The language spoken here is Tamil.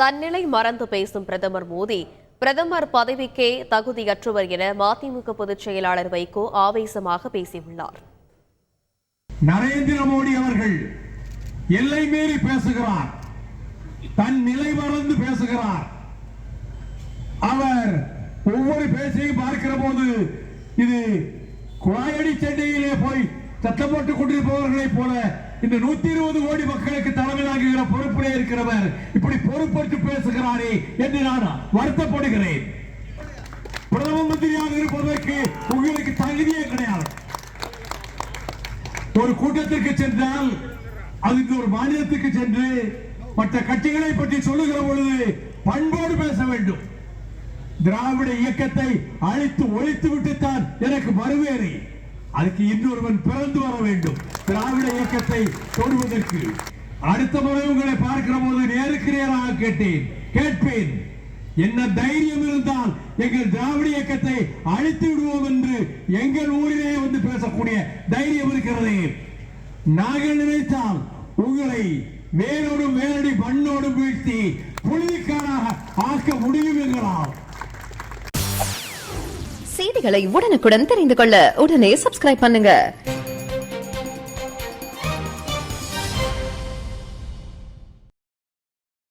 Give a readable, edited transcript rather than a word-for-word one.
தன்னிலை மறந்து பேசும் பிரதமர் மோடி பிரதமர் பதவிக்கே தகுதியற்றவர் என மதிமுக பொதுச் செயலாளர் வைகோ ஆவேசமாக பேசியுள்ளார். நரேந்திர மோடி அவர்கள் எல்லை மீறி பேசுகிறார், தன் நிலை மறந்து பேசுகிறார். அவர் ஒவ்வொரு பேச்சையும் பார்க்கிற போது இது குழாயடி சண்டையிலே போய் சத்தம் போட்டுக் கொண்டிருப்பவர்களைப் போல இந்த 120 கோடி மக்களுக்கு தலைமையாகுகிற பொறுப்பிலே இருக்கிறவர் இப்படி பொறுப்பேற்று பேசுகிறாரே என்று நான் வருத்தப்படுகிறேன். பிரதம மந்திரியாக இருப்பதற்கு உங்களுக்கு தகுதியே கிடையாது. ஒரு கூட்டத்திற்கு சென்றால் அதுக்கு ஒரு மாநிலத்துக்கு சென்று மற்ற கட்சிகளை பற்றி சொல்லுகிற பொழுது பண்போடு பேச வேண்டும். திராவிட இயக்கத்தை அழித்து ஒழித்து விட்டுத்தான் எனக்கு வருவேறே. அதுக்கு இன்னொருவன் பிறந்து வர வேண்டும் திராவிட இயக்கத்தை தொடுவதற்கு. அடுத்த முறை உங்களை பார்க்கிற போது நேருக்கு நேராக கேட்பேன், என்ன தைரியம் இருந்தால் எங்கள் திராவிட இயக்கத்தை அழித்து விடுவோம் என்று எங்கள் ஊரிலே வந்து பேசக்கூடிய தைரியம் இருக்கிறது. நாங்கள் நினைத்தால் உங்களை வேரோடும் வேரடி மண்ணோடும் வீழ்த்தி புலிக்காராக ஆக்க முடியும் எங்களால். செய்திகளை உடனுக்குடன் தெரிந்து கொள்ள உடனே சப்ஸ்கிரைப் பண்ணுங்க.